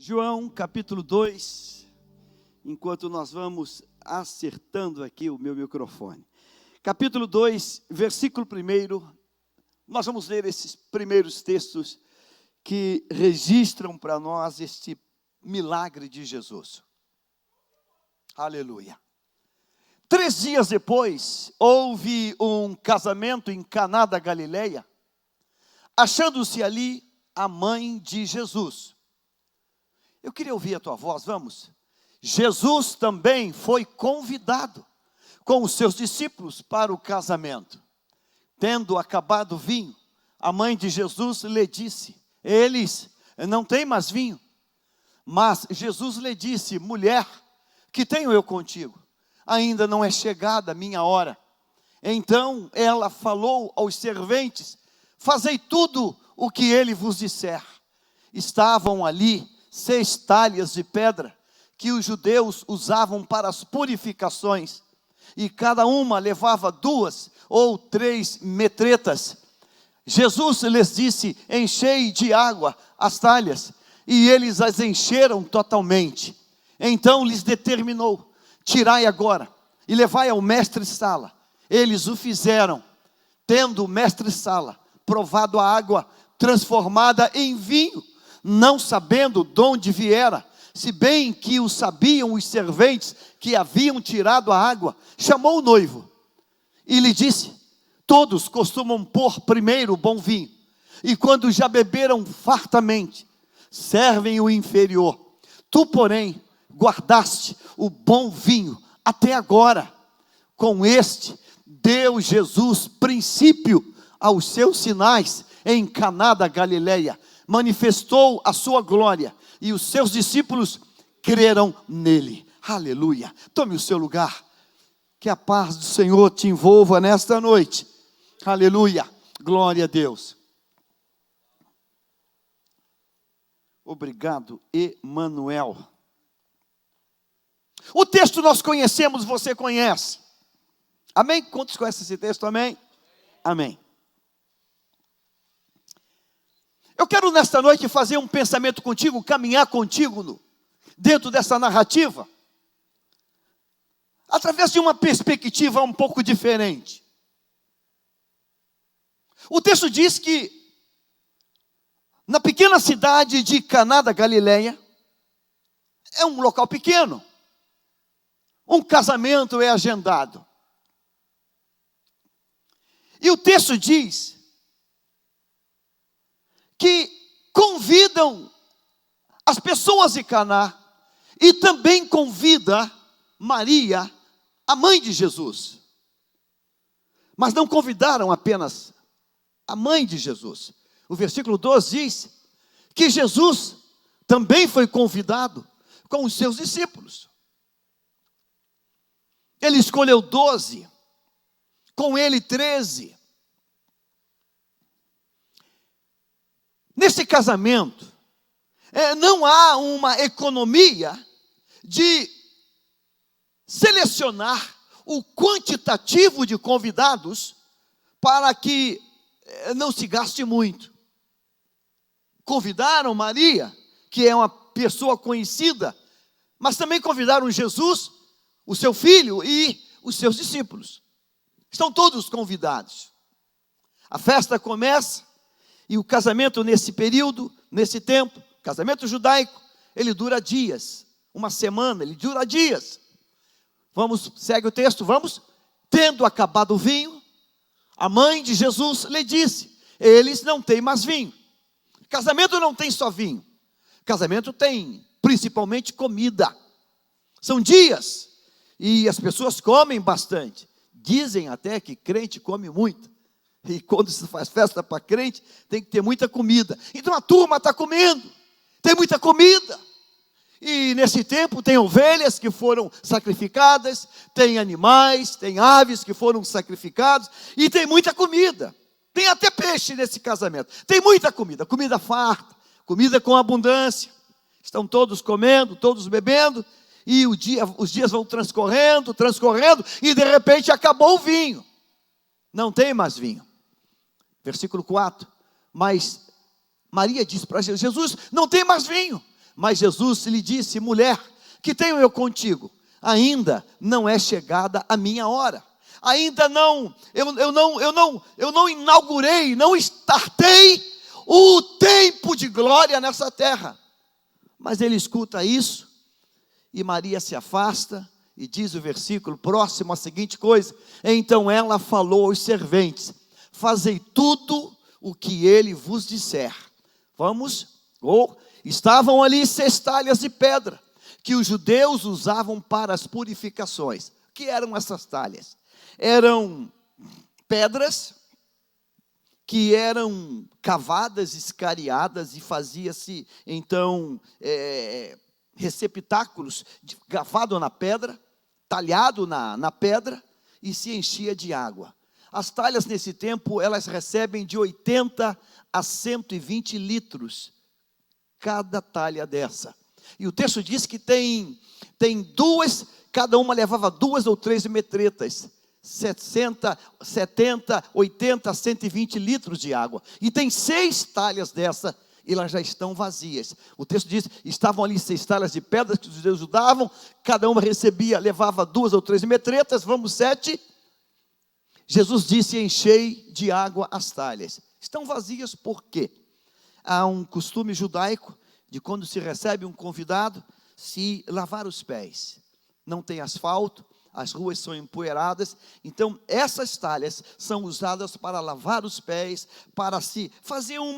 João capítulo 2, enquanto nós vamos acertando aqui o meu microfone. Capítulo 2, versículo 1, nós vamos ler esses primeiros textos que registram para nós este milagre de Jesus. Aleluia. 3 dias depois, houve um casamento em Caná da Galileia, achando-se ali a mãe de Jesus. Eu queria ouvir a tua voz, vamos. Jesus também foi convidado com os seus discípulos para o casamento. Tendo acabado o vinho, a mãe de Jesus lhe disse: eles não têm mais vinho. Mas Jesus lhe disse: mulher, que tenho eu contigo? Ainda não é chegada a minha hora. Então ela falou aos serventes: fazei tudo o que ele vos disser. Estavam ali 6 talhas de pedra, que os judeus usavam para as purificações, e cada uma levava 2 ou 3 metretas. Jesus lhes disse: enchei de água as talhas, e eles as encheram totalmente. Então lhes determinou: tirai agora, e levai ao mestre-sala. Eles o fizeram. Tendo o mestre-sala provado a água transformada em vinho, não sabendo de onde viera, se bem que o sabiam os serventes que haviam tirado a água, chamou o noivo e lhe disse: todos costumam pôr primeiro o bom vinho, e quando já beberam fartamente, servem o inferior. Tu, porém, guardaste o bom vinho até agora. Com este deu Jesus princípio aos seus sinais em Caná da Galileia, manifestou a sua glória, e os seus discípulos creram nele. Aleluia. Tome o seu lugar, que a paz do Senhor te envolva nesta noite. Aleluia, glória a Deus. Obrigado, Emanuel. O texto nós conhecemos, você conhece. Amém? Quantos conhecem esse texto? Amém? Amém. Eu quero nesta noite fazer um pensamento contigo, caminhar contigo dentro dessa narrativa, através de uma perspectiva um pouco diferente. O texto diz que na pequena cidade de Caná da Galileia, é um local pequeno, um casamento é agendado. E o texto diz que convidam as pessoas de Caná, e também convida Maria, a mãe de Jesus. Mas não convidaram apenas a mãe de Jesus. O versículo 12 diz que Jesus também foi convidado com os seus discípulos. Ele escolheu 12, com ele 13. Nesse casamento, não há uma economia de selecionar o quantitativo de convidados para que não se gaste muito. Convidaram Maria, que é uma pessoa conhecida, mas também convidaram Jesus, o seu filho e os seus discípulos. Estão todos convidados. A festa começa. E o casamento nesse período, nesse tempo, casamento judaico, ele dura dias, uma semana, ele dura dias. Segue o texto, vamos. Tendo acabado o vinho, a mãe de Jesus lhe disse: eles não têm mais vinho. Casamento não tem só vinho, casamento tem principalmente comida. São dias, e as pessoas comem bastante. Dizem até que crente come muito. E quando se faz festa para crente, tem que ter muita comida. Então a turma está comendo, tem muita comida. E nesse tempo tem ovelhas que foram sacrificadas, tem animais, tem aves que foram sacrificados, e tem muita comida. Tem até peixe nesse casamento. Tem muita comida, comida farta, comida com abundância. Estão todos comendo, todos bebendo, e os dias vão transcorrendo, e de repente acabou o vinho. Não tem mais vinho. Versículo 4, mas Maria disse para Jesus: não tem mais vinho. Mas Jesus lhe disse: mulher, que tenho eu contigo? Ainda não é chegada a minha hora. Ainda não, eu não inaugurei, não startei o tempo de glória nessa terra. Mas ele escuta isso, e Maria se afasta, e diz o versículo próximo a seguinte coisa: então ela falou aos serventes: fazei tudo o que ele vos disser. Estavam ali 6 talhas de pedra, que os judeus usavam para as purificações. O que eram essas talhas? Eram pedras que eram cavadas, escariadas, e fazia-se então receptáculos gravado na pedra, talhado na pedra, e se enchia de água. As talhas nesse tempo, elas recebem de 80 a 120 litros cada talha dessa. E o texto diz que tem duas, cada uma levava 2 ou 3 metretas, 60, 70, 80, 120 litros de água. E tem 6 talhas dessa, e elas já estão vazias. O texto diz: estavam ali 6 talhas de pedras que os judeus usavam, cada uma levava 2 ou 3 metretas, 7. Jesus disse: enchei de água as talhas. Estão vazias por quê? Há um costume judaico de, quando se recebe um convidado, se lavar os pés. Não tem asfalto, as ruas são empoeiradas, então essas talhas são usadas para lavar os pés, para se fazer um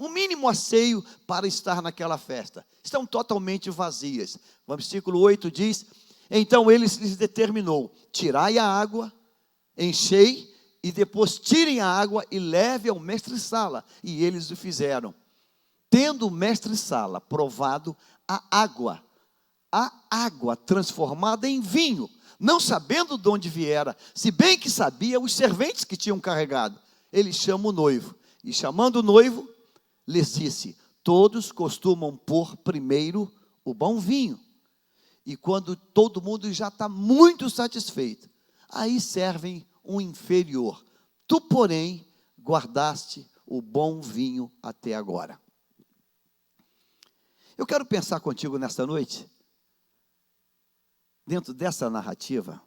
mínimo asseio para estar naquela festa. Estão totalmente vazias. O versículo 8 diz: então ele lhes determinou: tirai a água, enchei, e depois tirem a água e leve ao mestre-sala. E eles o fizeram. Tendo o mestre-sala provado a água transformada em vinho, não sabendo de onde viera, se bem que sabia os serventes que tinham carregado, ele chama o noivo, e chamando o noivo, lhes disse: todos costumam pôr primeiro o bom vinho, e quando todo mundo já está muito satisfeito, aí servem um inferior. Tu, porém, guardaste o bom vinho até agora. Eu quero pensar contigo nesta noite, dentro dessa narrativa,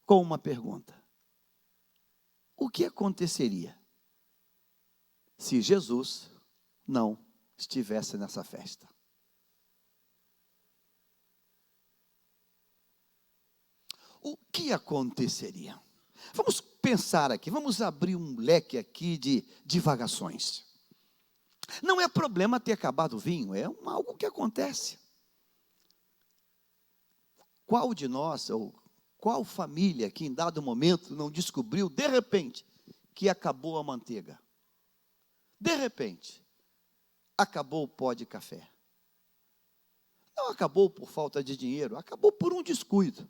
com uma pergunta: o que aconteceria se Jesus não estivesse nessa festa? O que aconteceria? Vamos pensar aqui, vamos abrir um leque aqui de divagações. Não é problema ter acabado o vinho, é algo que acontece. Qual de nós, ou qual família que em dado momento não descobriu, de repente, que acabou a manteiga? De repente, acabou o pó de café. Não acabou por falta de dinheiro, acabou por um descuido.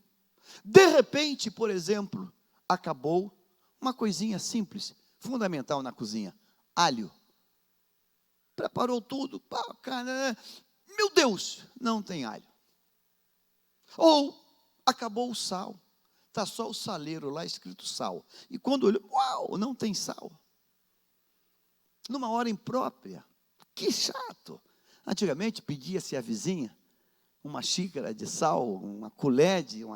De repente, por exemplo, acabou uma coisinha simples, fundamental na cozinha: alho. Preparou tudo, meu Deus, não tem alho. Ou acabou o sal, está só o saleiro lá escrito sal. E quando olhou, uau, não tem sal. Numa hora imprópria, que chato. Antigamente pedia-se à vizinha uma xícara de sal, uma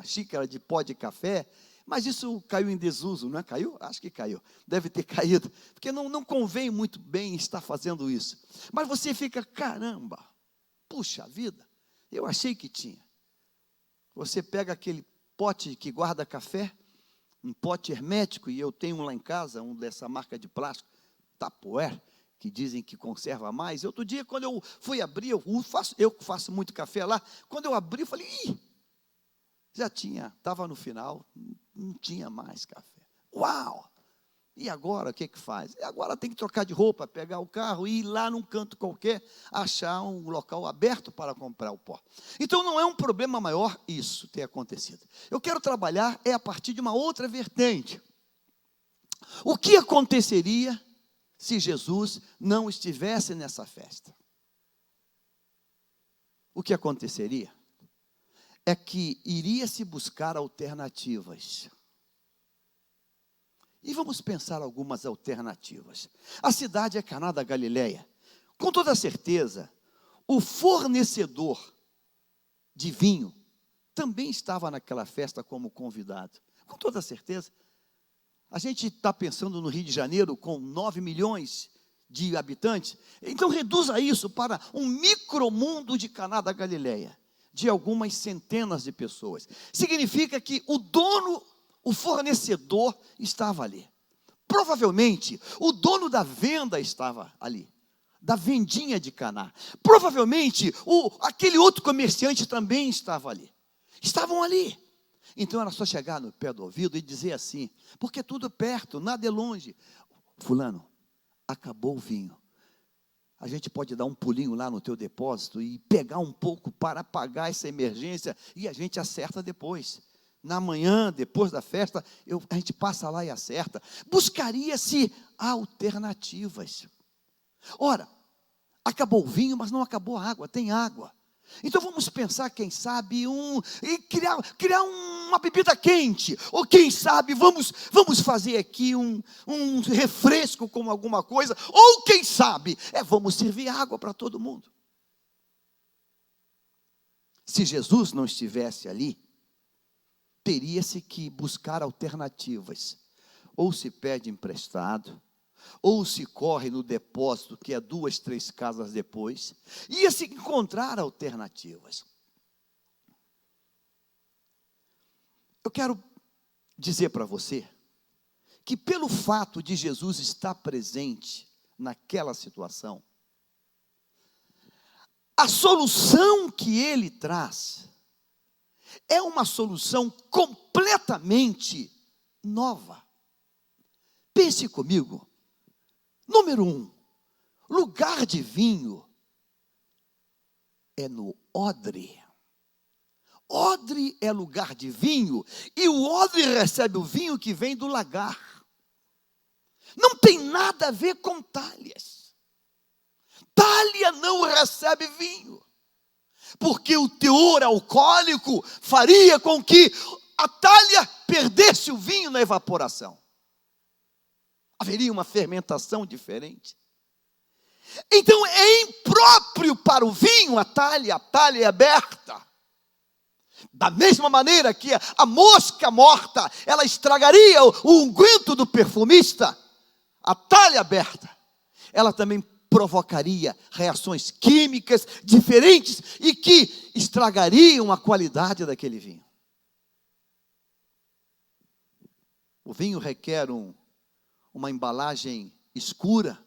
xícara de pó de café, mas isso caiu em desuso, não é? Caiu? Acho que caiu, deve ter caído, porque não convém muito bem estar fazendo isso. Mas você fica: caramba, puxa vida, eu achei que tinha. Você pega aquele pote que guarda café, um pote hermético, e eu tenho um lá em casa, um dessa marca de plástico, Tupperware, que dizem que conserva mais. Outro dia, quando eu fui abrir, eu faço muito café lá, quando eu abri, eu falei: já tinha, estava no final, não tinha mais café. Uau! E agora, o que faz? Agora tem que trocar de roupa, pegar o carro e ir lá num canto qualquer, achar um local aberto para comprar o pó. Então não é um problema maior isso ter acontecido. Eu quero trabalhar a partir de uma outra vertente. O que aconteceria se Jesus não estivesse nessa festa? O que aconteceria é que iria se buscar alternativas. E vamos pensar algumas alternativas. A cidade é Caná da Galileia. Com toda certeza, o fornecedor de vinho também estava naquela festa como convidado. Com toda certeza. A gente está pensando no Rio de Janeiro com 9 milhões de habitantes. Então reduza isso para um micromundo de Caná da Galileia, de algumas centenas de pessoas. Significa que o dono, o fornecedor estava ali. Provavelmente o dono da venda estava ali, da vendinha de Caná. Provavelmente aquele outro comerciante também estava ali. Estavam ali. Então era só chegar no pé do ouvido e dizer assim, porque tudo é perto, nada é longe. Fulano, acabou o vinho. A gente pode dar um pulinho lá no teu depósito e pegar um pouco para pagar essa emergência e a gente acerta depois. Na manhã, depois da festa, a gente passa lá e acerta. Buscaria-se alternativas. Ora, acabou o vinho, mas não acabou a água, tem água. Então vamos pensar, quem sabe, criar uma bebida quente. Ou quem sabe, vamos fazer aqui um refresco com alguma coisa. Ou quem sabe, vamos servir água para todo mundo. Se Jesus não estivesse ali, teria-se que buscar alternativas. Ou se pede emprestado, ou se corre no depósito, que é 2, 3 casas depois, ia-se encontrar alternativas. Eu quero dizer para você, que pelo fato de Jesus estar presente naquela situação, a solução que ele traz, é uma solução completamente nova. Pense comigo. Número 1, lugar de vinho é no odre. Odre é lugar de vinho, e o odre recebe o vinho que vem do lagar. Não tem nada a ver com talhas. Talha não recebe vinho, porque o teor alcoólico faria com que a talha perdesse o vinho na evaporação. Haveria uma fermentação diferente. Então é impróprio para o vinho a talha é aberta. Da mesma maneira que a mosca morta, ela estragaria o unguento do perfumista, a talha aberta, ela também provocaria reações químicas diferentes e que estragariam a qualidade daquele vinho. O vinho requer uma embalagem escura.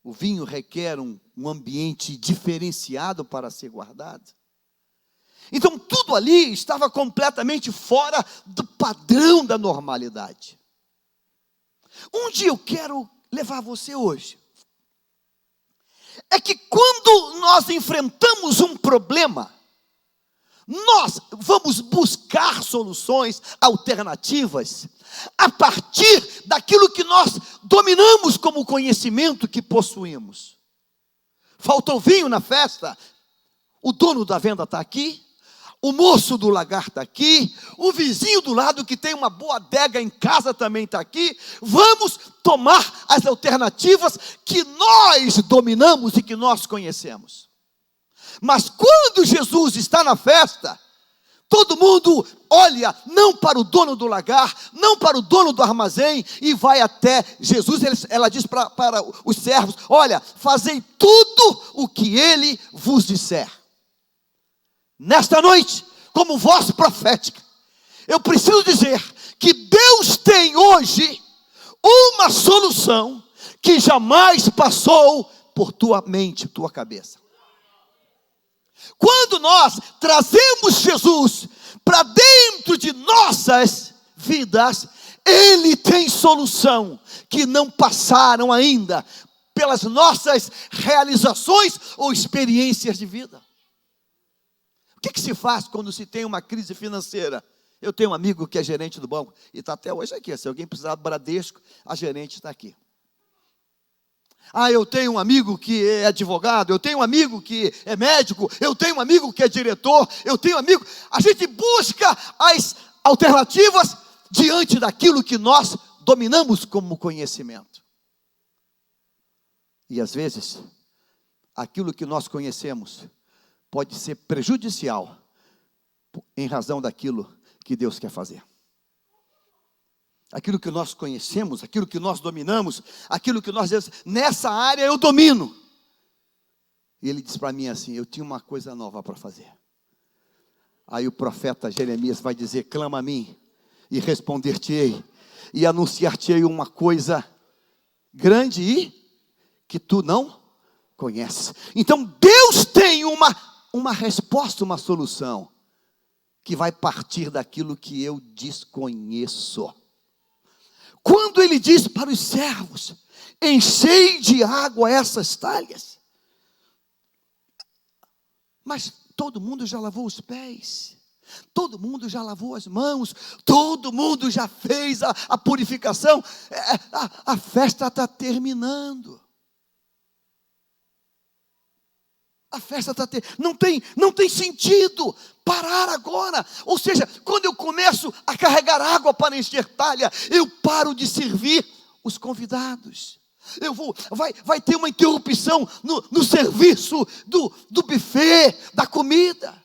O vinho requer um ambiente diferenciado para ser guardado. Então tudo ali estava completamente fora do padrão da normalidade. Onde eu quero levar você hoje é que quando nós enfrentamos um problema, nós vamos buscar soluções alternativas a partir daquilo que nós dominamos como conhecimento que possuímos. Faltou vinho na festa, o dono da venda está aqui, o moço do lagar está aqui, o vizinho do lado que tem uma boa adega em casa também está aqui. Vamos tomar as alternativas que nós dominamos e que nós conhecemos. Mas quando Jesus está na festa, todo mundo olha não para o dono do lagar, não para o dono do armazém, e vai até Jesus. Ela diz para os servos: olha, fazei tudo o que ele vos disser. Nesta noite, como voz profética, eu preciso dizer que Deus tem hoje uma solução que jamais passou por tua mente, tua cabeça. Quando nós trazemos Jesus para dentro de nossas vidas, Ele tem solução que não passaram ainda pelas nossas realizações ou experiências de vida. O que se faz quando se tem uma crise financeira? Eu tenho um amigo que é gerente do banco, e está até hoje aqui. Se alguém precisar do Bradesco, a gerente está aqui. Eu tenho um amigo que é advogado, eu tenho um amigo que é médico, eu tenho um amigo que é diretor, eu tenho um amigo. A gente busca as alternativas diante daquilo que nós dominamos como conhecimento. E às vezes, aquilo que nós conhecemos pode ser prejudicial em razão daquilo que Deus quer fazer. Aquilo que nós conhecemos, aquilo que nós dominamos, aquilo que nós dizemos, nessa área eu domino. E ele diz para mim assim: eu tinha uma coisa nova para fazer. Aí o profeta Jeremias vai dizer: clama a mim, e responder-te-ei, e anunciar-te-ei uma coisa grande e que tu não conheces. Então Deus tem uma resposta, uma solução, que vai partir daquilo que eu desconheço. Quando ele diz para os servos: enchei de água essas talhas. Mas todo mundo já lavou os pés, todo mundo já lavou as mãos, todo mundo já fez a purificação, a festa está terminando. A festa está não tem sentido parar agora. Ou seja, quando eu começo a carregar água para encher talha, eu paro de servir os convidados. Vai ter uma interrupção no serviço do buffet, da comida.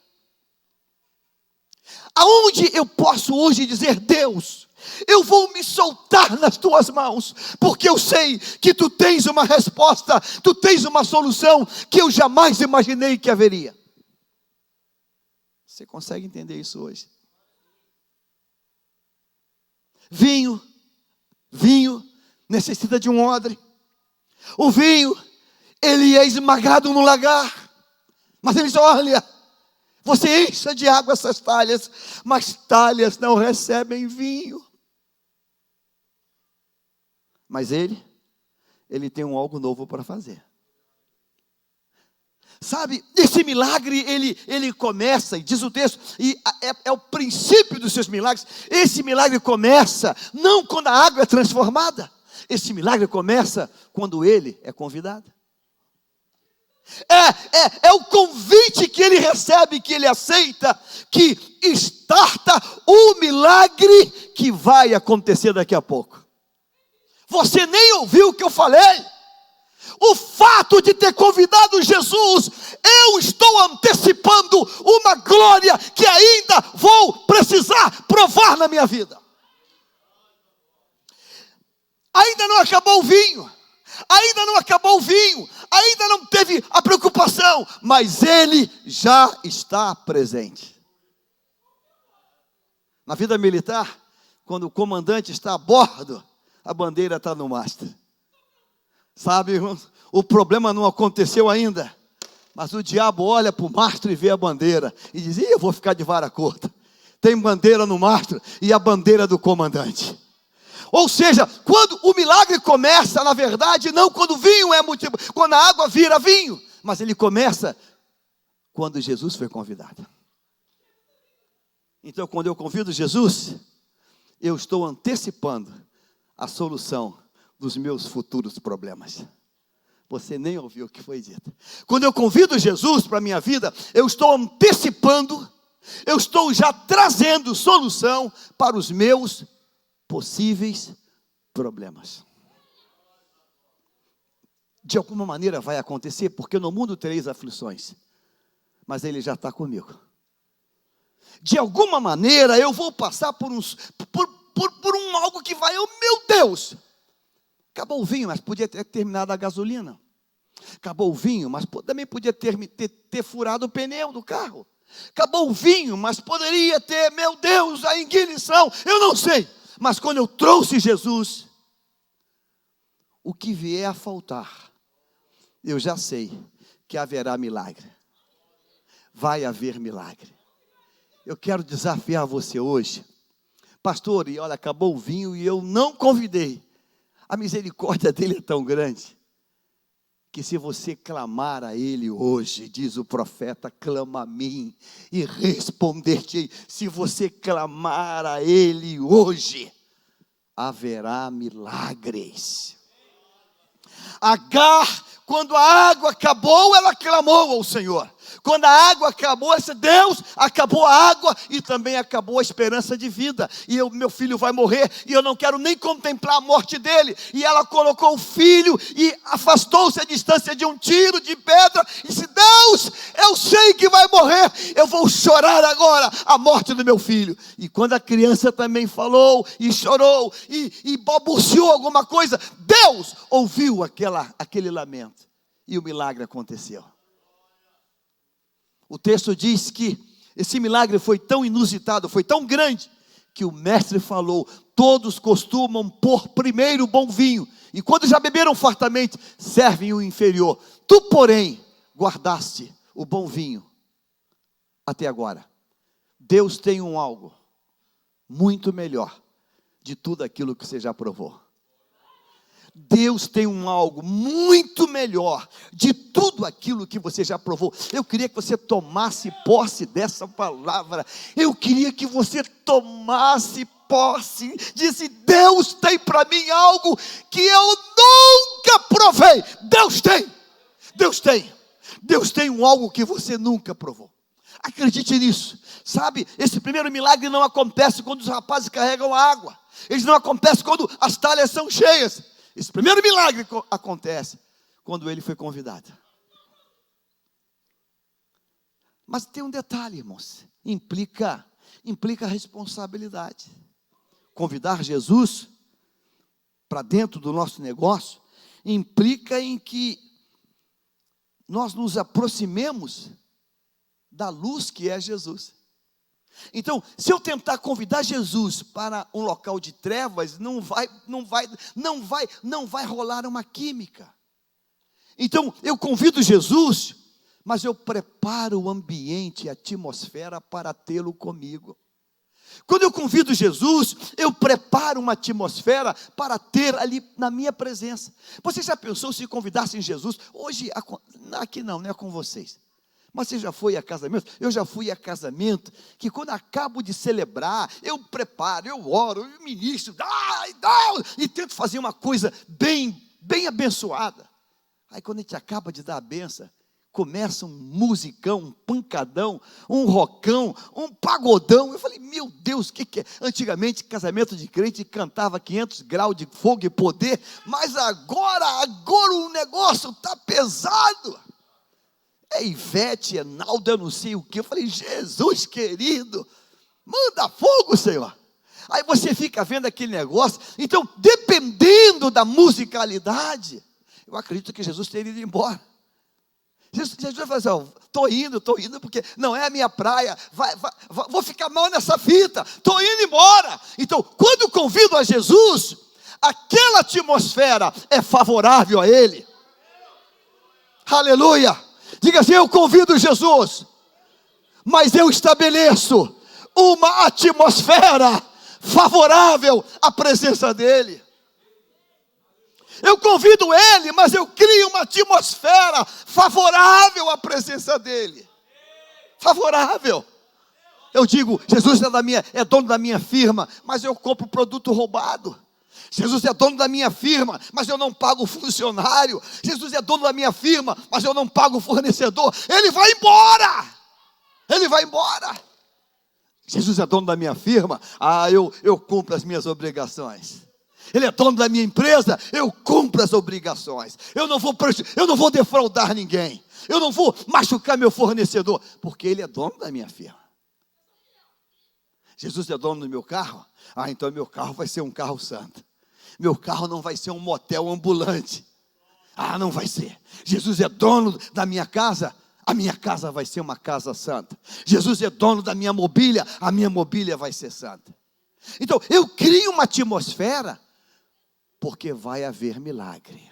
Aonde eu posso hoje dizer: Deus, eu vou me soltar nas tuas mãos, porque eu sei que tu tens uma resposta, tu tens uma solução que eu jamais imaginei que haveria. Você consegue entender isso hoje? Vinho necessita de um odre. O vinho, ele é esmagado no lagar, mas ele diz: olha, você encha de água essas talhas, mas talhas não recebem vinho. Mas ele tem algo novo para fazer. Sabe, esse milagre, ele começa, e diz o texto, e é o princípio dos seus milagres. Esse milagre começa não quando a água é transformada. Esse milagre começa quando ele é convidado. É o convite que ele recebe, que ele aceita, que starta o milagre que vai acontecer daqui a pouco. Você nem ouviu o que eu falei. O fato de ter convidado Jesus, eu estou antecipando uma glória que ainda vou precisar provar na minha vida. Ainda não acabou o vinho, ainda não teve a preocupação, mas ele já está presente. Na vida militar, quando o comandante está a bordo, a bandeira está no mastro. Sabe, irmãos, o problema não aconteceu ainda, mas o diabo olha para o mastro e vê a bandeira, e diz: eu vou ficar de vara curta. Tem bandeira no mastro e a bandeira do comandante. Ou seja, quando o milagre começa, na verdade, não quando o vinho é motivo, quando a água vira vinho, mas ele começa quando Jesus foi convidado. Então, quando eu convido Jesus, eu estou antecipando a solução dos meus futuros problemas. Você nem ouviu o que foi dito. Quando eu convido Jesus para a minha vida, eu estou antecipando, eu estou já trazendo solução para os meus possíveis problemas. De alguma maneira vai acontecer, porque no mundo tereis aflições, mas ele já está comigo. De alguma maneira eu vou passar por algo que vai, meu Deus, acabou o vinho, mas podia ter terminado a gasolina. Acabou o vinho, mas também podia ter furado o pneu do carro. Acabou o vinho, mas poderia ter, meu Deus, a ignição, eu não sei. Mas quando eu trouxe Jesus, o que vier a faltar, eu já sei que haverá milagre. Vai haver milagre. Eu quero desafiar você hoje. Pastor, e olha, acabou o vinho e eu não convidei. A misericórdia dele é tão grande, que se você clamar a ele hoje, diz o profeta, clama a mim e responder-te-ei. Se você clamar a ele hoje, haverá milagres. Agar, quando a água acabou, ela clamou ao Senhor. Quando a água acabou, esse Deus acabou a água e também acabou a esperança de vida. E meu filho vai morrer e eu não quero nem contemplar a morte dele. E ela colocou o filho e afastou-se à distância de um tiro de pedra e disse: Deus, eu sei que vai morrer, eu vou chorar agora a morte do meu filho. E quando a criança também falou e chorou e balbuciou alguma coisa, Deus ouviu aquele lamento e o milagre aconteceu. O texto diz que esse milagre foi tão inusitado, foi tão grande, que o mestre falou: todos costumam pôr primeiro o bom vinho, e quando já beberam fartamente, servem o inferior. Tu, porém, guardaste o bom vinho até agora. Deus tem algo muito melhor de tudo aquilo que você já provou. Deus tem algo muito melhor de tudo aquilo que você já provou. Eu queria que você tomasse posse dessa palavra. Eu queria que você tomasse posse. Disse: Deus tem para mim algo que eu nunca provei. Deus tem. Deus tem. Deus tem algo que você nunca provou. Acredite nisso. Sabe, esse primeiro milagre não acontece quando os rapazes carregam a água. Eles não acontecem quando as talhas são cheias. Esse primeiro milagre acontece quando ele foi convidado. Mas tem um detalhe, irmãos. Implica responsabilidade. Convidar Jesus para dentro do nosso negócio implica em que nós nos aproximemos da luz que é Jesus. Então, se eu tentar convidar Jesus para um local de trevas, não vai rolar uma química. Então, eu convido Jesus, mas eu preparo o ambiente, a atmosfera para tê-lo comigo. Quando eu convido Jesus, eu preparo uma atmosfera para ter ali na minha presença. Você já pensou se convidassem Jesus? Hoje, aqui não é com vocês. Mas você já foi a casamento? Eu já fui a casamento, que quando acabo de celebrar, eu preparo, eu oro, eu ministro, e tento fazer uma coisa bem abençoada. Aí quando a gente acaba de dar a benção, começa um musicão, um pancadão, um rockão, um pagodão. Eu falei: meu Deus, o que é? Antigamente, casamento de crente cantava 500 graus de fogo e poder, mas agora o negócio está pesado. É Ivete, é Naldo, eu não sei o que. Eu falei: Jesus querido, manda fogo, Senhor. Aí você fica vendo aquele negócio. Então, dependendo da musicalidade, eu acredito que Jesus teria ido embora. Jesus vai fazer: estou indo, porque não é a minha praia, vou ficar mal nessa fita, estou indo embora. Então, quando convido a Jesus, aquela atmosfera é favorável a Ele. Aleluia. Diga assim: eu convido Jesus, mas eu estabeleço uma atmosfera favorável à presença dEle. Eu convido Ele, mas eu crio uma atmosfera favorável à presença dEle. Favorável. Eu digo: Jesus é dono da minha firma, mas eu compro produto roubado. Jesus é dono da minha firma, mas eu não pago o funcionário. Jesus é dono da minha firma, mas eu não pago o fornecedor. Ele vai embora. Ele vai embora. Jesus é dono da minha firma. Eu cumpro as minhas obrigações. Ele é dono da minha empresa. Eu cumpro as obrigações. Eu não vou defraudar ninguém. Eu não vou machucar meu fornecedor, porque Ele é dono da minha firma. Jesus é dono do meu carro. Então meu carro vai ser um carro santo. Meu carro não vai ser um motel ambulante. Não vai ser. Jesus é dono da minha casa. A minha casa vai ser uma casa santa. Jesus é dono da minha mobília. A minha mobília vai ser santa. Então, eu crio uma atmosfera, porque vai haver milagre.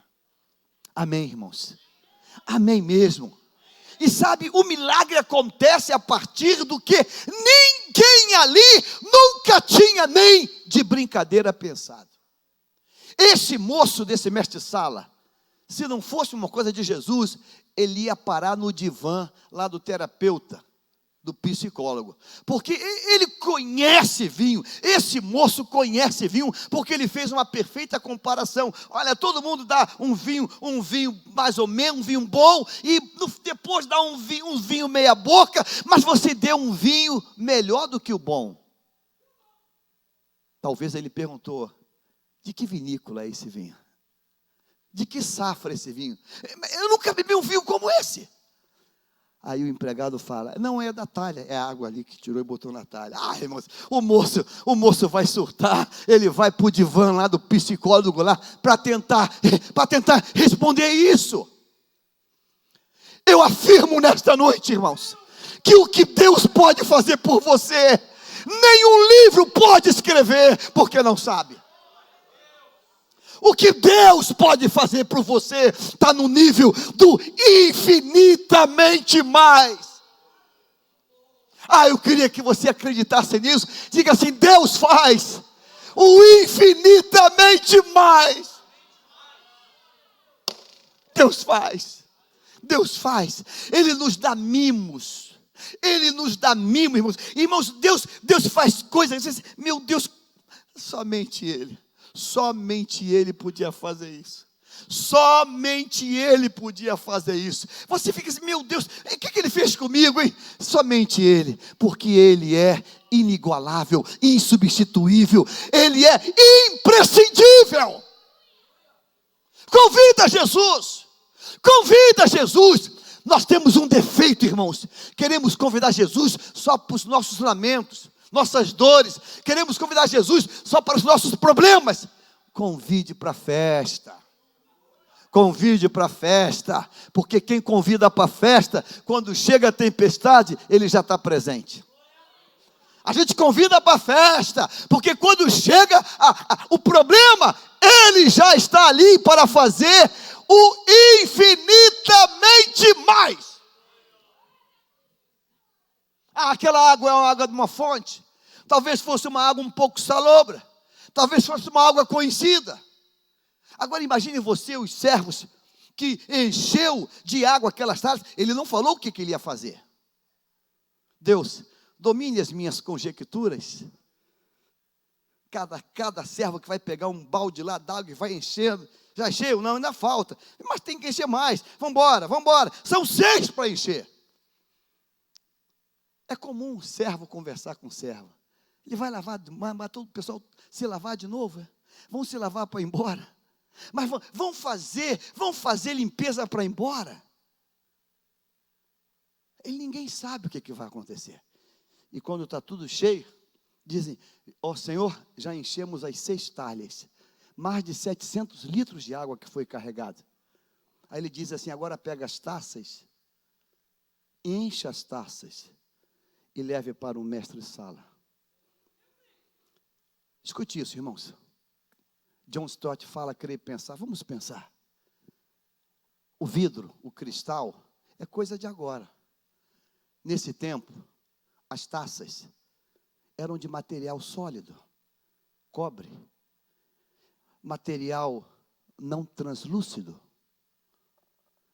Amém, irmãos? Amém mesmo. E sabe, o milagre acontece a partir do que ninguém ali nunca tinha nem de brincadeira pensado. Esse moço desse mestre-sala, se não fosse uma coisa de Jesus, ele ia parar no divã lá do terapeuta. do psicólogo, porque ele conhece vinho, esse moço conhece vinho, porque ele fez uma perfeita comparação. Olha, todo mundo dá um vinho mais ou menos, um vinho bom, e depois dá um vinho meia boca, mas você deu um vinho melhor do que o bom. Talvez ele perguntou, de que vinícola é esse vinho? De que safra é esse vinho? Eu nunca bebi um vinho como esse. Aí o empregado fala, não é da talha, é a água ali que tirou e botou na talha. Ah, irmãos, o moço vai surtar, ele vai para o divã lá do psicólogo lá, para tentar responder isso. Eu afirmo nesta noite, irmãos, que o que Deus pode fazer por você, nenhum livro pode escrever, porque não sabe. O que Deus pode fazer por você está no nível do infinitamente mais. Eu queria que você acreditasse nisso. Diga assim: Deus faz o infinitamente mais. Deus faz. Deus faz. Ele nos dá mimos. Ele nos dá mimos, irmãos. Irmãos, Deus faz coisas. Meu Deus, somente Ele podia fazer isso. Somente Ele podia fazer isso. Você fica assim, meu Deus, o que Ele fez comigo, hein? Somente Ele, porque Ele é inigualável, insubstituível, Ele é imprescindível. Convida Jesus. Nós temos um defeito, irmãos. Queremos convidar Jesus só para os nossos lamentos, nossas dores. Queremos convidar Jesus só para os nossos problemas. Convide para a festa. Convide para a festa. Porque quem convida para a festa, quando chega a tempestade, ele já está presente. A gente convida para a festa, porque quando chega o problema, ele já está ali para fazer o infinitamente mais. Aquela água é uma água de uma fonte. Talvez fosse uma água um pouco salobra. Talvez fosse uma água conhecida. Agora imagine você, os servos, que encheu de água aquelas taças. Ele não falou o que ele ia fazer. Deus, domine as minhas conjecturas. Cada servo que vai pegar um balde lá d'água e vai enchendo. Já encheu? Não, ainda falta. Mas tem que encher mais. Vambora. São 6 para encher. É comum um servo conversar com um servo. Ele vai lavar, mas todo o pessoal se lavar de novo. Vão se lavar para ir embora. Mas vão fazer limpeza para ir embora. E ninguém sabe o que vai acontecer. E quando está tudo cheio, dizem, Senhor, já enchemos as 6 talhas. Mais de 700 litros de água que foi carregada. Aí ele diz assim, agora pega as taças, enche as taças e leve para o mestre-sala. Escute isso, irmãos. John Stott fala, querer pensar. Vamos pensar. O vidro, o cristal, é coisa de agora. Nesse tempo, as taças eram de material sólido, cobre, material não translúcido.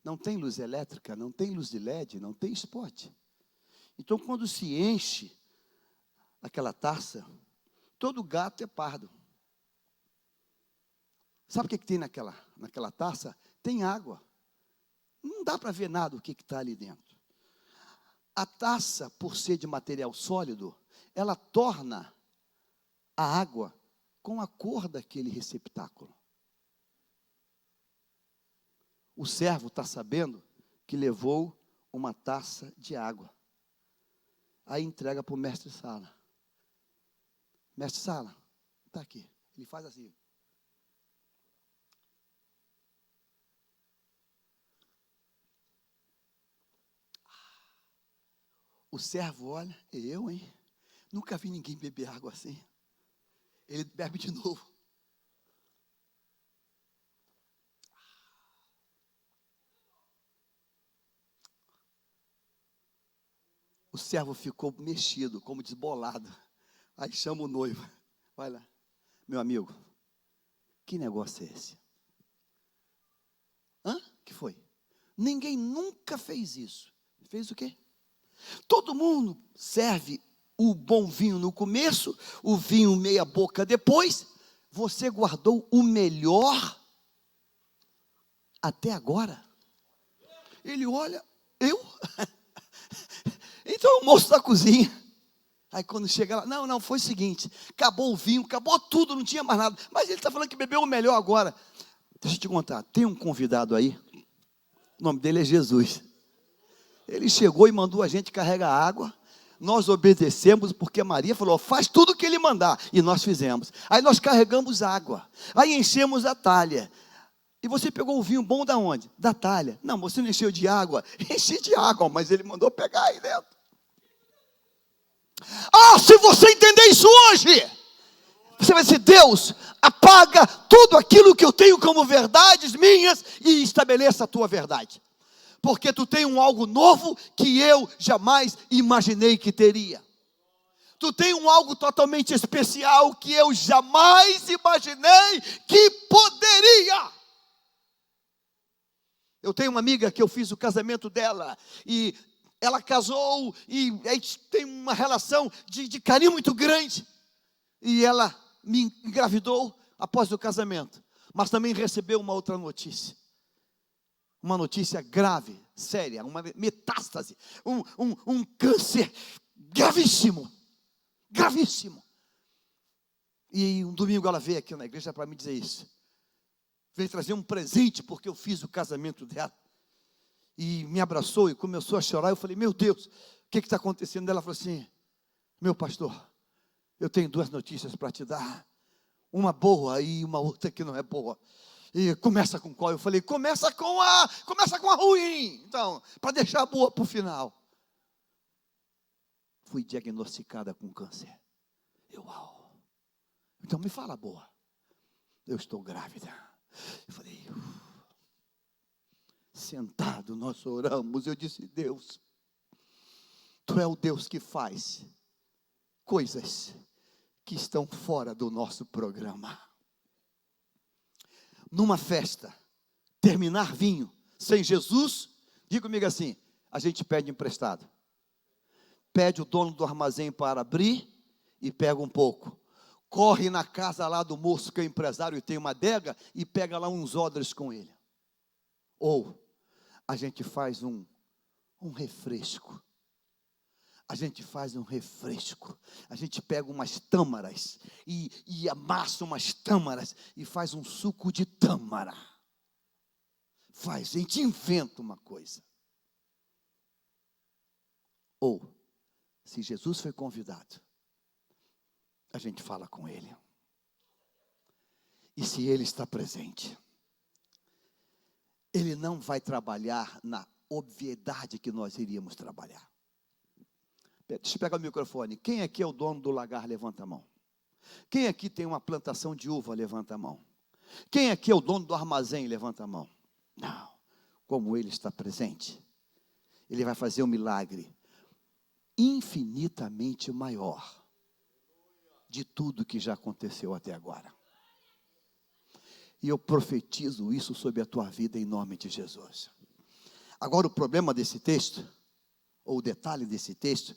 Não tem luz elétrica, não tem luz de LED, não tem spot. Então, quando se enche aquela taça, todo gato é pardo. Sabe o que tem naquela taça? Tem água. Não dá para ver nada o que está ali dentro. A taça, por ser de material sólido, ela torna a água com a cor daquele receptáculo. O servo está sabendo que levou uma taça de água. Aí entrega para o mestre-sala. Mestre-sala, está aqui. Ele faz assim. O servo olha, eu, hein? Nunca vi ninguém beber água assim. Ele bebe de novo. O servo ficou mexido, como desbolado. Aí chama o noivo. Vai lá, meu amigo, que negócio é esse? Que foi? Ninguém nunca fez isso. Fez o quê? Todo mundo serve o bom vinho no começo, o vinho meia boca depois. Você guardou o melhor até agora. Ele olha, eu? Então o moço da cozinha. Aí quando chega lá, não, foi o seguinte, acabou o vinho, acabou tudo, não tinha mais nada. Mas ele está falando que bebeu o melhor agora. Deixa eu te contar, tem um convidado aí, o nome dele é Jesus. Ele chegou e mandou a gente carregar água. Nós obedecemos porque Maria falou, faz tudo o que ele mandar. E nós fizemos. Aí nós carregamos água. Aí enchemos a talha. E você pegou o vinho bom da onde? Da talha. Não, você não encheu de água. Enchi de água, mas ele mandou pegar aí dentro. Se você entender isso hoje, você vai dizer, Deus, apaga tudo aquilo que eu tenho como verdades minhas e estabeleça a tua verdade. Porque tu tem algo novo que eu jamais imaginei que teria. Tu tem algo totalmente especial que eu jamais imaginei que poderia. Eu tenho uma amiga que eu fiz o casamento dela e ela casou e a gente tem uma relação de carinho muito grande. E ela me engravidou após o casamento, mas também recebeu uma outra notícia. Uma notícia grave, séria, uma metástase, um câncer gravíssimo, gravíssimo. E um domingo ela veio aqui na igreja para me dizer isso. Veio trazer um presente porque eu fiz o casamento dela. E me abraçou e começou a chorar. Eu falei, meu Deus, o que está acontecendo? Ela falou assim, meu pastor, eu tenho duas notícias para te dar. Uma boa e uma outra que não é boa. E começa com qual? Eu falei, começa com a ruim. Então, para deixar a boa para o final. Fui diagnosticada com câncer. Uau. Então me fala a boa. Eu estou grávida. Eu falei, sentado nós oramos. Eu disse, Deus, tu é o Deus que faz coisas que estão fora do nosso programa. Numa festa, terminar vinho sem Jesus, diga comigo assim, a gente pede emprestado. Pede o dono do armazém para abrir e pega um pouco. Corre na casa lá do moço que é empresário e tem uma adega e pega lá uns odres com ele. Ou a gente faz um refresco. A gente faz um refresco, a gente pega umas tâmaras e amassa umas tâmaras e faz um suco de tâmara. A gente inventa uma coisa. Ou, se Jesus foi convidado, a gente fala com ele. E se ele está presente, ele não vai trabalhar na obviedade que nós iríamos trabalhar. Deixa eu pegar o microfone. Quem aqui é o dono do lagar? Levanta a mão. Quem aqui tem uma plantação de uva? Levanta a mão. Quem aqui é o dono do armazém? Levanta a mão. Não. Como ele está presente, ele vai fazer um milagre infinitamente maior de tudo que já aconteceu até agora. E eu profetizo isso sobre a tua vida em nome de Jesus. Agora o problema desse texto, ou o detalhe desse texto,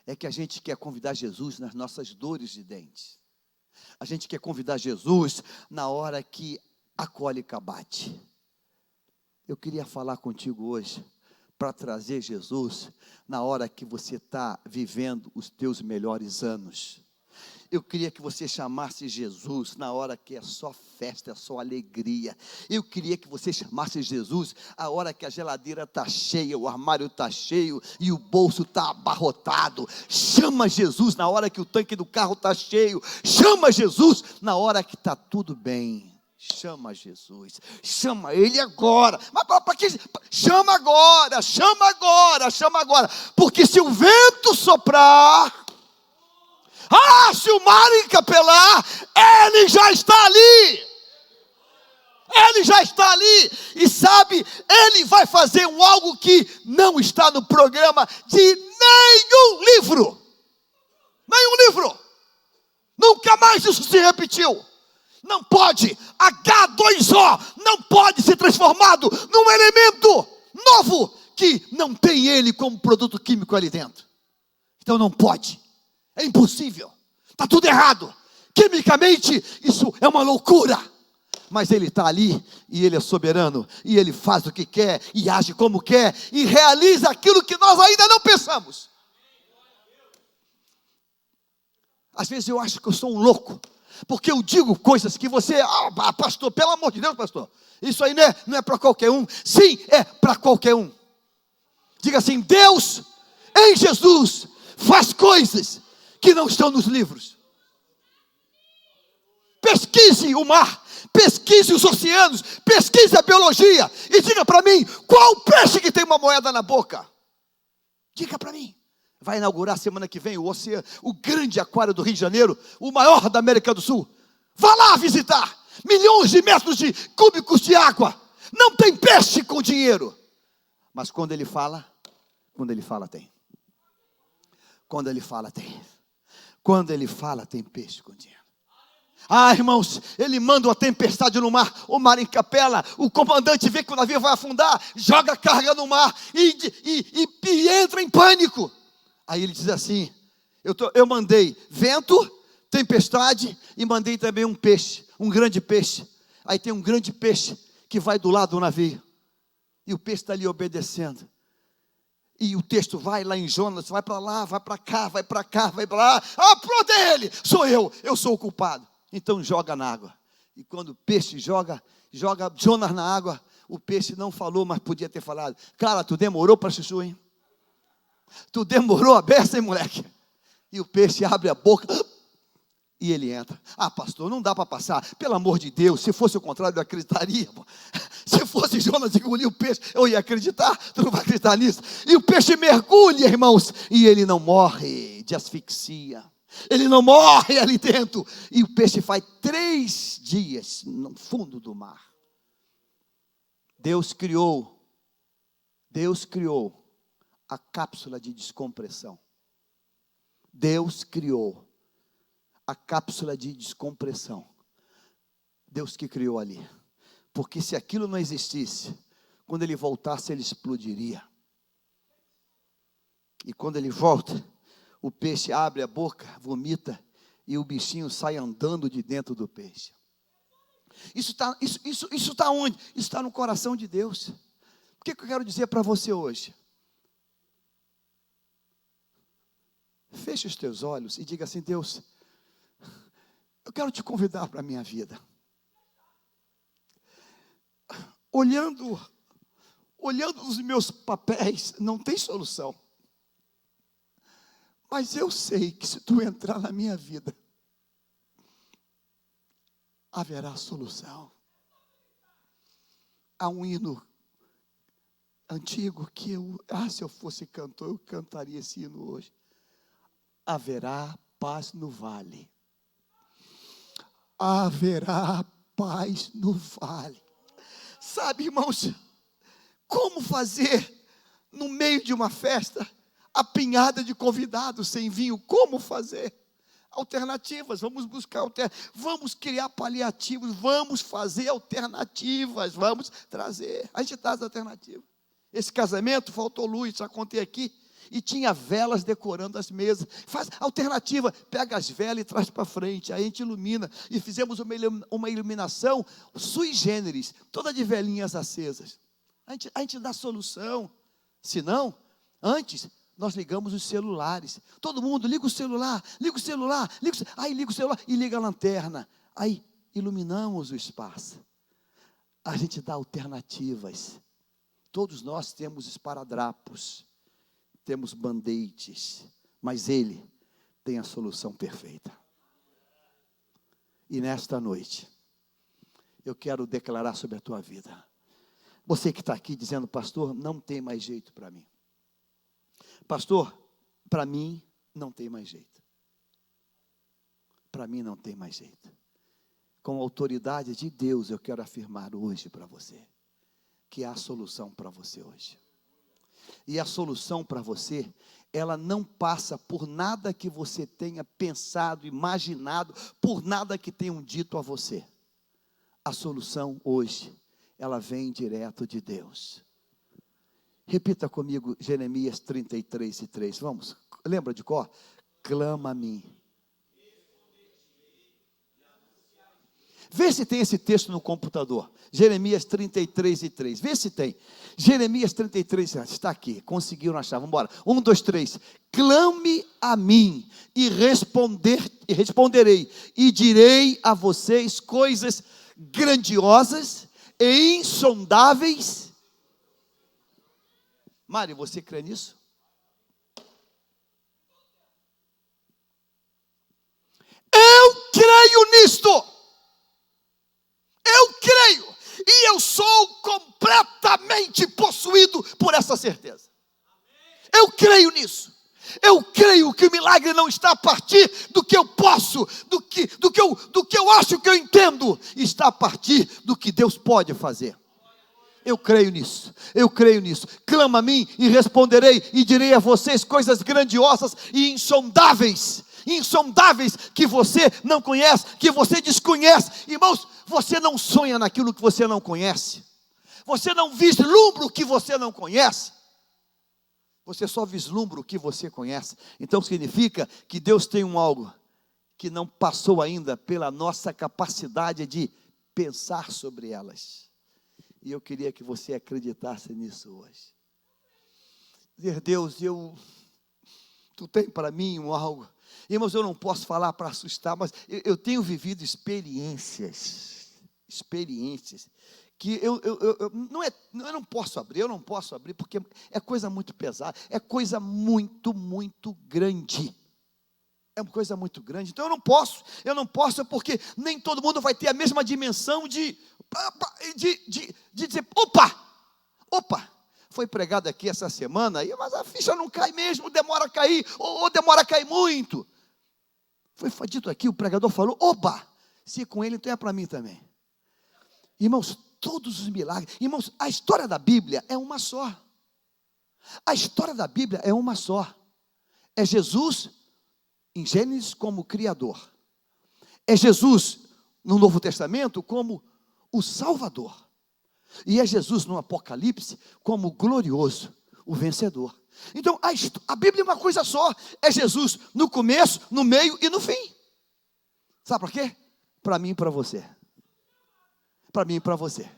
é que a gente quer convidar Jesus nas nossas dores de dentes. A gente quer convidar Jesus na hora que a cólica bate. Eu queria falar contigo hoje para trazer Jesus na hora que você está vivendo os teus melhores anos. Eu queria que você chamasse Jesus na hora que é só festa, é só alegria. Eu queria que você chamasse Jesus a hora que a geladeira está cheia, o armário está cheio e o bolso está abarrotado. Chama Jesus na hora que o tanque do carro está cheio. Chama Jesus na hora que está tudo bem. Chama Jesus, chama Ele agora. Mas para que? Chama agora, chama agora, chama agora. Porque se o vento soprar... se o mar encapelar, Ele já está ali. Ele já está ali. E sabe, Ele vai fazer algo que não está no programa de nenhum livro. Nenhum livro. Nunca mais isso se repetiu. Não pode. H2O não pode ser transformado num elemento novo que não tem ele como produto químico ali dentro. Então não pode, é impossível, está tudo errado. Quimicamente isso é uma loucura. Mas ele está ali, e ele é soberano, e ele faz o que quer, e age como quer, e realiza aquilo que nós ainda não pensamos. Às vezes eu acho que eu sou um louco, porque eu digo coisas que você, pastor, pelo amor de Deus, pastor, isso aí não é para qualquer um. Sim, é para qualquer um. Diga assim: Deus, em Jesus, faz coisas que não estão nos livros. Pesquise o mar, pesquise os oceanos, pesquise a biologia, e diga para mim, qual peixe que tem uma moeda na boca? Diga para mim. Vai inaugurar semana que vem o grande aquário do Rio de Janeiro, o maior da América do Sul. Vá lá visitar. Milhões de metros cúbicos de água. Não tem peixe com dinheiro. Mas quando ele fala tem. Quando ele fala tem. Quando ele fala tem peixe com dinheiro. Irmãos, ele manda uma tempestade no mar, o mar encapela, o comandante vê que o navio vai afundar, joga a carga no mar e entra em pânico. Aí ele diz assim: eu mandei vento, tempestade, e mandei também um peixe, um grande peixe. Aí tem um grande peixe que vai do lado do navio, e o peixe está ali obedecendo. E o texto vai lá em Jonas, vai para lá, vai para cá, vai para cá, vai para lá. Pronto, é ele, sou eu sou o culpado. Então joga na água. E quando o peixe joga Jonas na água, o peixe não falou, mas podia ter falado: cara, tu demorou para chuchu, hein? Tu demorou a beça, hein, moleque? E o peixe abre a boca e ele entra. Pastor, não dá para passar. Pelo amor de Deus, se fosse o contrário, eu acreditaria. Se fosse Jonas engolir o peixe, eu ia acreditar. Tu não vai acreditar nisso? E o peixe mergulha, irmãos, e ele não morre de asfixia. Ele não morre ali dentro. E o peixe faz 3 dias no fundo do mar. Deus criou a cápsula de descompressão. Deus criou a cápsula de descompressão. Deus que criou ali. Porque se aquilo não existisse, quando ele voltasse, ele explodiria. E quando ele volta, o peixe abre a boca, vomita, e o bichinho sai andando de dentro do peixe. Isso está onde? Isso está no coração de Deus. O que eu quero dizer para você hoje? Feche os teus olhos e diga assim: Deus, eu quero te convidar para a minha vida. Olhando os meus papéis, não tem solução. Mas eu sei que se tu entrar na minha vida, haverá solução. Há um hino antigo que se eu fosse cantor, eu cantaria esse hino hoje. Haverá paz no vale. Haverá paz no vale. Sabe, irmãos, como fazer no meio de uma festa apinhada de convidados sem vinho? Como fazer? Alternativas, vamos buscar vamos criar paliativos, vamos fazer alternativas, vamos trazer. A gente traz alternativas. Esse casamento faltou luz, já contei aqui. E tinha velas decorando as mesas. Faz alternativa, pega as velas e traz para frente. Aí a gente ilumina. E fizemos uma iluminação sui generis, toda de velinhas acesas. A gente dá solução. Se não, antes nós ligamos os celulares. Todo mundo liga o celular, aí liga o celular e liga a lanterna. Aí iluminamos o espaço. A gente dá alternativas. Todos nós temos esparadrapos. Temos band-aids, mas Ele tem a solução perfeita. E nesta noite, eu quero declarar sobre a tua vida. Você que está aqui dizendo: pastor, não tem mais jeito para mim. Pastor, para mim não tem mais jeito. Para mim não tem mais jeito. Com a autoridade de Deus, eu quero afirmar hoje para você, que há solução para você hoje. E a solução para você, ela não passa por nada que você tenha pensado, imaginado, por nada que tenham dito a você. A solução hoje, ela vem direto de Deus. Repita comigo Jeremias 33:3. Vamos, lembra de cor? Clama a mim. Vê se tem esse texto no computador. Jeremias 33:3. Vê se tem. Jeremias 33, está aqui. Conseguiram achar. Vamos embora. 1, 2, 3. Clame a mim e responderei. E direi a vocês coisas grandiosas e insondáveis. Mari, você crê nisso? Eu creio nisto. Eu creio, e eu sou completamente possuído por essa certeza. Eu creio nisso. Eu creio que o milagre não está a partir do que eu posso, do que eu acho que eu entendo, está a partir do que Deus pode fazer. Eu creio nisso, eu creio nisso. Clama a mim e responderei, e direi a vocês coisas grandiosas e insondáveis, que você não conhece, que você desconhece. Irmãos, você não sonha naquilo que você não conhece, você não vislumbra o que você não conhece, você só vislumbra o que você conhece. Então significa que Deus tem algo que não passou ainda pela nossa capacidade de pensar sobre elas. E eu queria que você acreditasse nisso hoje. Dizer, Deus, Tu tem para mim algo. Irmãos, eu não posso falar para assustar, mas eu tenho vivido experiências que eu não posso abrir, porque é coisa muito pesada, é coisa muito, muito grande. É uma coisa muito grande. Então eu não posso, porque nem todo mundo vai ter a mesma dimensão de dizer, opa, foi pregado aqui essa semana, mas a ficha não cai mesmo, demora a cair, ou demora a cair muito. Foi dito aqui, o pregador falou, opa, se é com ele, então é para mim também. Irmãos, todos os milagres, irmãos, a história da Bíblia é uma só. A história da Bíblia é uma só. É Jesus em Gênesis como Criador. É Jesus no Novo Testamento como o Salvador. E é Jesus no Apocalipse como o glorioso, o vencedor. Então a Bíblia é uma coisa só. É Jesus no começo, no meio e no fim. Sabe por quê? Para mim e para você. Para mim e para você.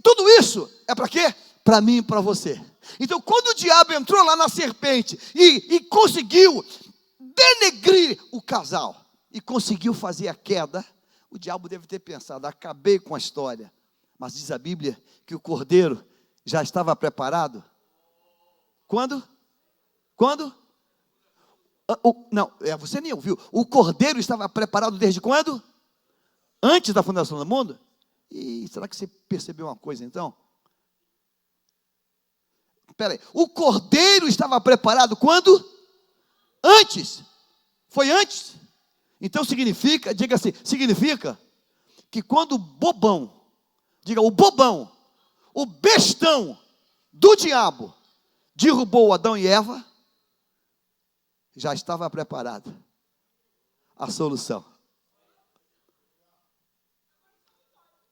Tudo isso é para quê? Para mim e para você. Então quando o diabo entrou lá na serpente e conseguiu denegrir o casal e conseguiu fazer a queda, o diabo deve ter pensado, acabei com a história. Mas diz a Bíblia que o cordeiro já estava preparado. Quando? Você nem ouviu. O cordeiro estava preparado desde quando? Antes da fundação do mundo? E será que você percebeu uma coisa então? Espera aí. O cordeiro estava preparado quando? Antes. Foi antes. Então significa, diga assim, significa que quando o bobão, o bestão do diabo derrubou Adão e Eva, já estava preparada a solução.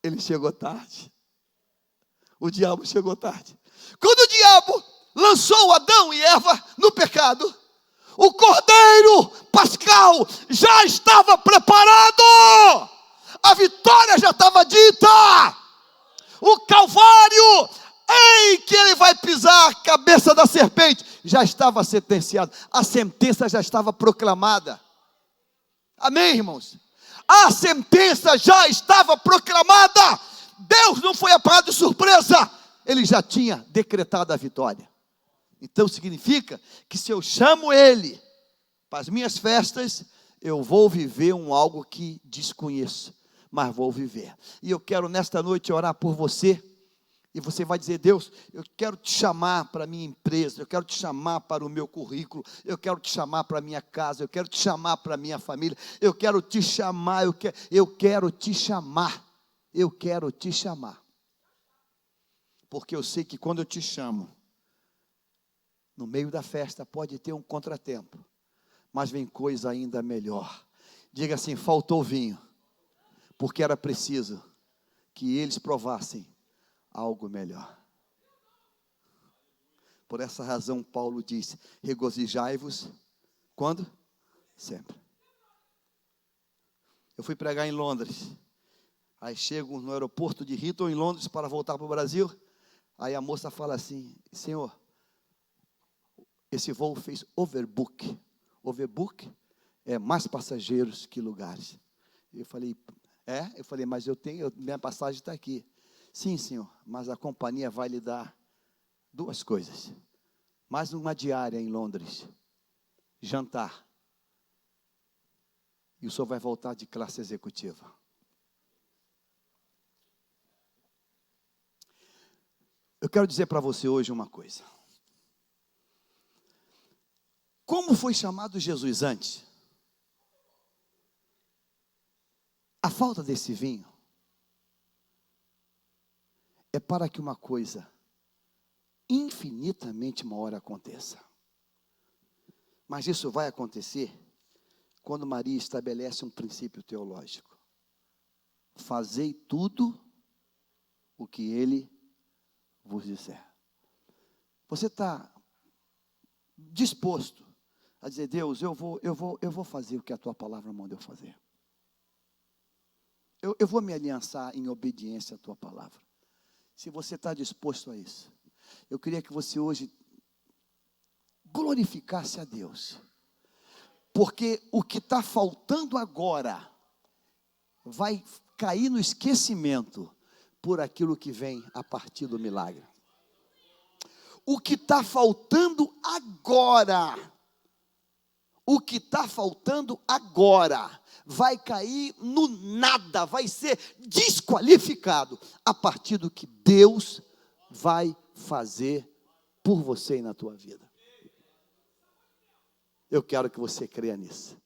Ele chegou tarde. O diabo chegou tarde. Quando o diabo lançou Adão e Eva no pecado, o cordeiro pascal já estava preparado. A vitória já estava dita. O calvário em que ele vai pisar a cabeça da serpente já estava sentenciado. A sentença já estava proclamada. Amém, irmãos? A sentença já estava proclamada. Deus não foi apagado de surpresa. Ele já tinha decretado a vitória. Então significa que se eu chamo Ele para as minhas festas, eu vou viver algo que desconheço, mas vou viver. E eu quero nesta noite orar por você. E você vai dizer, Deus, eu quero te chamar para a minha empresa, eu quero te chamar para o meu currículo, eu quero te chamar para a minha casa, eu quero te chamar para a minha família, eu quero te chamar, eu quero te chamar. Porque eu sei que quando eu te chamo, no meio da festa pode ter um contratempo, mas vem coisa ainda melhor. Diga assim, faltou vinho, porque era preciso que eles provassem algo melhor. Por essa razão, Paulo disse: regozijai-vos, quando? Sempre. Eu fui pregar em Londres. Aí chego no aeroporto de Heathrow, em Londres, para voltar para o Brasil. Aí a moça fala assim: senhor, esse voo fez overbook. Overbook é mais passageiros que lugares. Eu falei: eu falei, mas minha passagem está aqui. Sim, senhor, mas a companhia vai lhe dar duas coisas. Mais uma diária em Londres, jantar. E o senhor vai voltar de classe executiva. Eu quero dizer para você hoje uma coisa. Como foi chamado Jesus antes? A falta desse vinho é para que uma coisa infinitamente maior aconteça. Mas isso vai acontecer quando Maria estabelece um princípio teológico. Fazei tudo o que ele vos disser. Você está disposto a dizer: Deus, eu vou fazer o que a tua palavra manda eu fazer. Eu vou me aliançar em obediência à tua palavra. Se você está disposto a isso, eu queria que você hoje glorificasse a Deus. Porque o que está faltando agora vai cair no esquecimento por aquilo que vem a partir do milagre. O que está faltando agora, vai cair no nada, vai ser desqualificado a partir do que Deus vai fazer por você e na tua vida. Eu quero que você creia nisso.